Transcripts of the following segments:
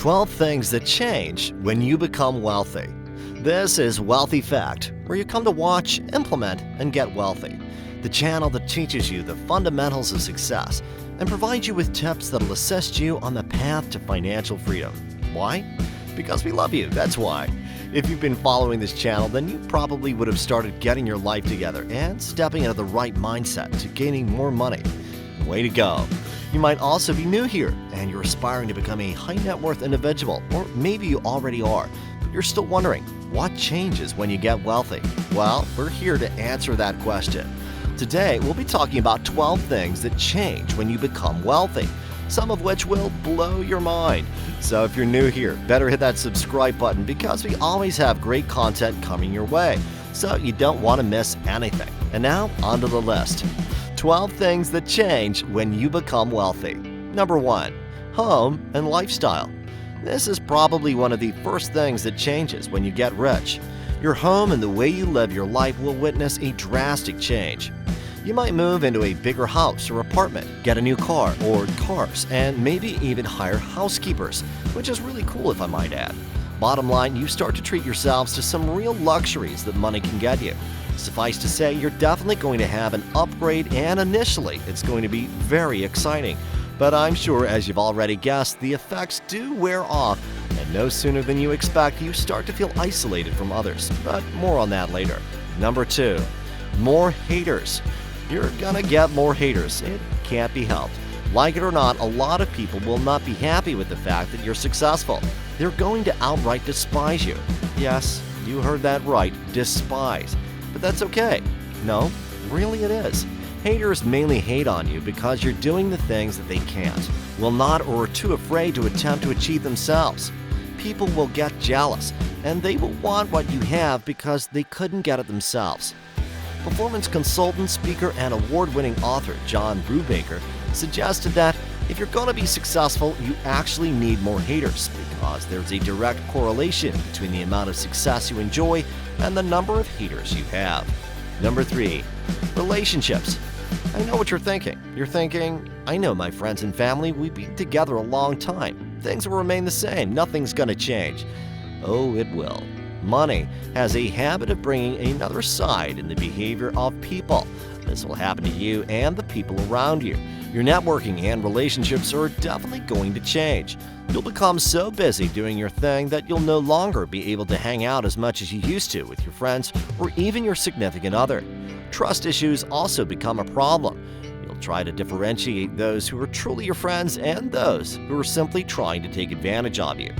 12 things that change when you become wealthy. This is Wealthy Fact, where you come to watch, implement, and get wealthy. The channel that teaches you the fundamentals of success and provides you with tips that'll assist you on the path to financial freedom. Why? Because we love you, that's why. If you've been following this channel, then you probably would have started getting your life together and stepping into the right mindset to gaining more money. Way to go! You might also be new here and you're aspiring to become a high net worth individual, or maybe you already are, but you're still wondering, what changes when you get wealthy? Well, we're here to answer that question. Today, we'll be talking about 12 things that change when you become wealthy, some of which will blow your mind. So if you're new here, better hit that subscribe button because we always have great content coming your way, so you don't want to miss anything. And now, onto the list. 12 things that change when you become wealthy. Number 1. Home and lifestyle. This is probably one of the first things that changes when you get rich. Your home and the way you live your life will witness a drastic change. You might move into a bigger house or apartment, get a new car or cars, and maybe even hire housekeepers, which is really cool if I might add. Bottom line, you start to treat yourselves to some real luxuries that money can get you. Suffice to say, you're definitely going to have an upgrade, and initially it's going to be very exciting. But I'm sure, as you've already guessed, the effects do wear off, and no sooner than you expect, you start to feel isolated from others. But more on that later. Number 2. More haters. You're gonna get more haters. It can't be helped. Like it or not, a lot of people will not be happy with the fact that you're successful. They're going to outright despise you. Yes, you heard that right, despise. But that's okay. No, really it is. Haters mainly hate on you because you're doing the things that they can't, will not, or are too afraid to attempt to achieve themselves. People will get jealous, and they will want what you have because they couldn't get it themselves. Performance consultant, speaker, and award-winning author John Brubaker suggested that if you're going to be successful, you actually need more haters because there's a direct correlation between the amount of success you enjoy and the number of haters you have. Number 3. Relationships. I know what you're thinking. You're thinking, I know my friends and family, we've been together a long time. Things will remain the same. Nothing's going to change. Oh, it will. Money has a habit of bringing another side in the behavior of people. This will happen to you and the people around you. Your networking and relationships are definitely going to change. You'll become so busy doing your thing that you'll no longer be able to hang out as much as you used to with your friends or even your significant other. Trust issues also become a problem. You'll try to differentiate those who are truly your friends and those who are simply trying to take advantage of you.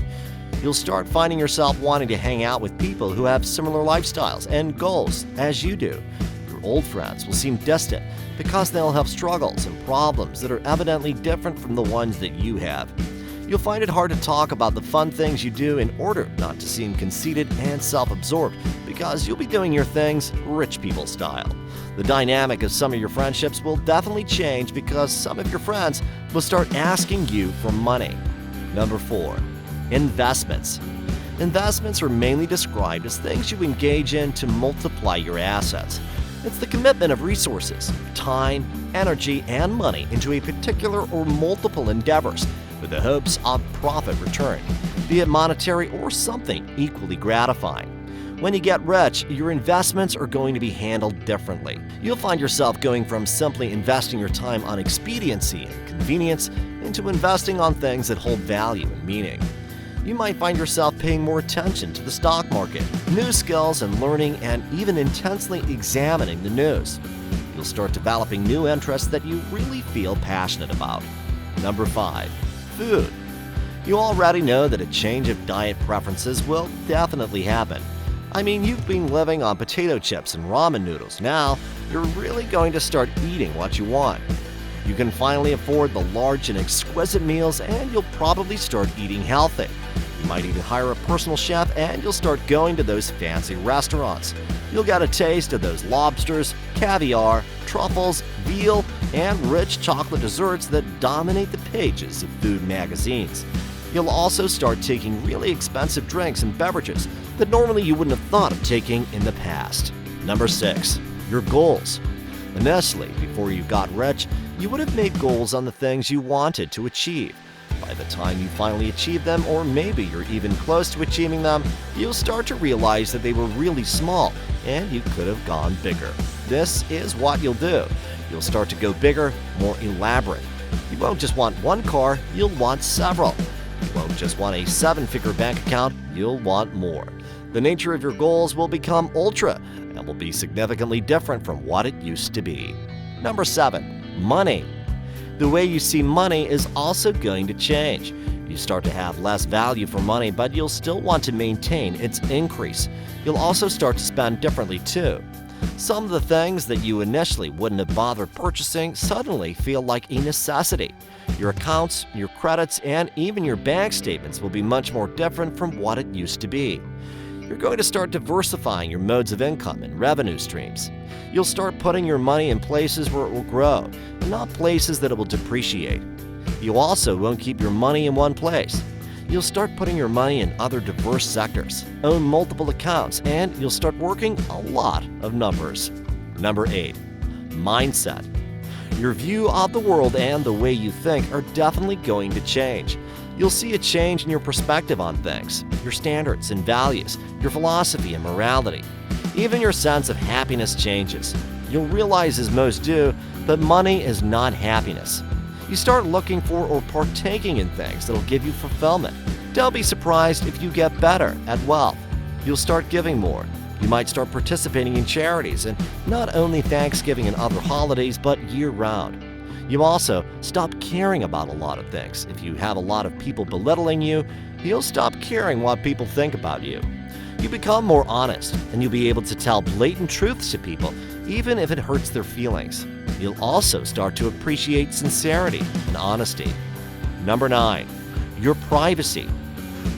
You'll start finding yourself wanting to hang out with people who have similar lifestyles and goals as you do. Your old friends will seem distant because they'll have struggles and problems that are evidently different from the ones that you have. You'll find it hard to talk about the fun things you do in order not to seem conceited and self-absorbed because you'll be doing your things rich people style. The dynamic of some of your friendships will definitely change because some of your friends will start asking you for money. Number 4. Investments. Investments are mainly described as things you engage in to multiply your assets. It's the commitment of resources, time, energy, and money into a particular or multiple endeavors with the hopes of profit return, be it monetary or something equally gratifying. When you get rich, your investments are going to be handled differently. You'll find yourself going from simply investing your time on expediency and convenience into investing on things that hold value and meaning. You might find yourself paying more attention to the stock market, new skills and learning, and even intensely examining the news. You'll start developing new interests that you really feel passionate about. Number 5. Food. You already know that a change of diet preferences will definitely happen. I mean, you've been living on potato chips and ramen noodles. Now, you're really going to start eating what you want. You can finally afford the large and exquisite meals, and you'll probably start eating healthy. You might even hire a personal chef, and you'll start going to those fancy restaurants. You'll get a taste of those lobsters, caviar, truffles, veal, and rich chocolate desserts that dominate the pages of food magazines. You'll also start taking really expensive drinks and beverages that normally you wouldn't have thought of taking in the past. Number 6. Your goals. Initially, before you got rich, you would have made goals on the things you wanted to achieve. By By the time you finally achieve them, or maybe you're even close to achieving them, you'll start to realize that they were really small and you could have gone bigger. This is what you'll do. You'll start to go bigger, more elaborate. You won't just want one car, you'll want several. You won't just want a 7-figure bank account, you'll want more. The nature of your goals will become ultra and will be significantly different from what it used to be. Number 7, money. The way you see money is also going to change. You start to have less value for money, but you'll still want to maintain its increase. You'll also start to spend differently too. Some of the things that you initially wouldn't have bothered purchasing suddenly feel like a necessity. Your accounts, your credits, and even your bank statements will be much more different from what it used to be. You're going to start diversifying your modes of income and revenue streams. You'll start putting your money in places where it will grow, and not places that it will depreciate. You also won't keep your money in one place. You'll start putting your money in other diverse sectors, own multiple accounts, and you'll start working a lot of numbers. Number 8, mindset. Your view of the world and the way you think are definitely going to change. You'll see a change in your perspective on things, your standards and values, your philosophy and morality. Even your sense of happiness changes. You'll realize, as most do, that money is not happiness. You start looking for or partaking in things that'll give you fulfillment. Don't be surprised if you get better at wealth. You'll start giving more. You might start participating in charities, and not only Thanksgiving and other holidays, but year-round. You also stop caring about a lot of things. If you have a lot of people belittling you, you'll stop caring what people think about you. You become more honest, and you'll be able to tell blatant truths to people, even if it hurts their feelings. You'll also start to appreciate sincerity and honesty. Number 9, your privacy.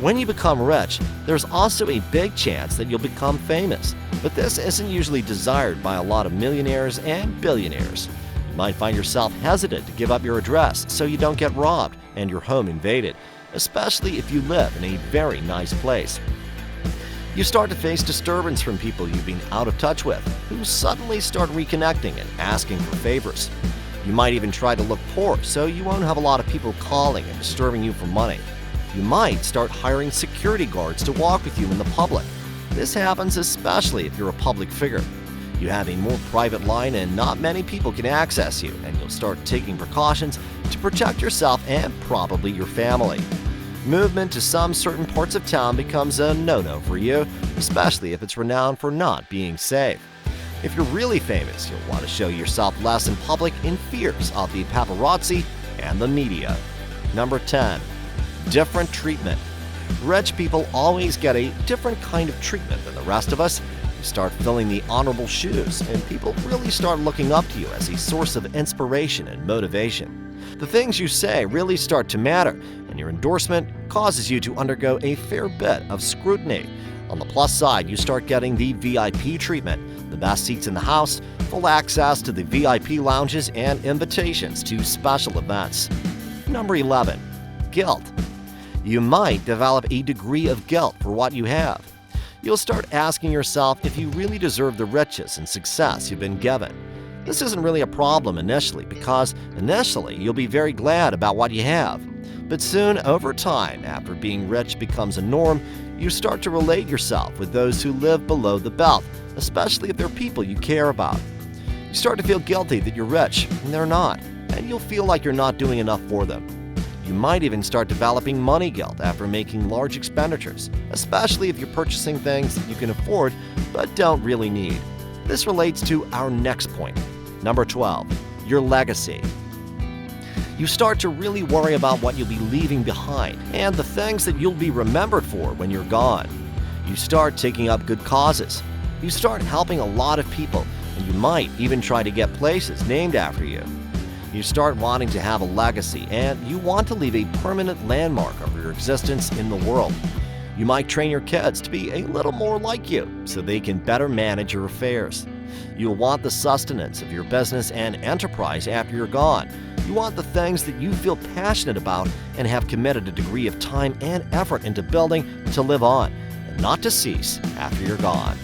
When you become rich, there's also a big chance that you'll become famous, but this isn't usually desired by a lot of millionaires and billionaires. You might find yourself hesitant to give up your address so you don't get robbed and your home invaded, especially if you live in a very nice place. You start to face disturbance from people you've been out of touch with, who suddenly start reconnecting and asking for favors. You might even try to look poor so you won't have a lot of people calling and disturbing you for money. You might start hiring security guards to walk with you in the public. This happens especially if you're a public figure. You have a more private line and not many people can access you, and you'll start taking precautions to protect yourself and probably your family. Movement to some certain parts of town becomes a no-no for you, especially if it's renowned for not being safe. If you're really famous, you'll want to show yourself less in public in fears of the paparazzi and the media. Number 10, different treatment. Rich people always get a different kind of treatment than the rest of us. You start filling the honorable shoes, and people really start looking up to you as a source of inspiration and motivation. The things you say really start to matter, and your endorsement causes you to undergo a fair bit of scrutiny. On the plus side, you start getting the VIP treatment, the best seats in the house, full access to the VIP lounges, and invitations to special events. Number 11, guilt. You might develop a degree of guilt for what you have. You'll start asking yourself if you really deserve the riches and success you've been given. This isn't really a problem initially, because initially you'll be very glad about what you have. But soon, over time, after being rich becomes a norm, you start to relate yourself with those who live below the belt, especially if they're people you care about. You start to feel guilty that you're rich and they're not, and you'll feel like you're not doing enough for them. You might even start developing money guilt after making large expenditures, especially if you're purchasing things that you can afford but don't really need. This relates to our next point. Number 12, your legacy. You start to really worry about what you'll be leaving behind and the things that you'll be remembered for when you're gone. You start taking up good causes. You start helping a lot of people, and you might even try to get places named after you. You start wanting to have a legacy, and you want to leave a permanent landmark of your existence in the world. You might train your kids to be a little more like you so they can better manage your affairs. You'll want the sustenance of your business and enterprise after you're gone. You want the things that you feel passionate about and have committed a degree of time and effort into building to live on, and not to cease after you're gone.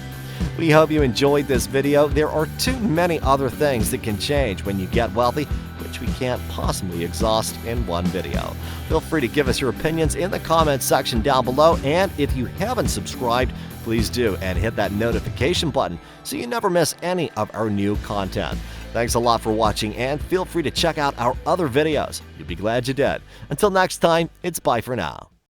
We hope you enjoyed this video. There are too many other things that can change when you get wealthy, which we can't possibly exhaust in one video. Feel free to give us your opinions in the comments section down below, and if you haven't subscribed, please do and hit that notification button so you never miss any of our new content. Thanks a lot for watching, and feel free to check out our other videos. You'll be glad you did. Until next time, it's bye for now.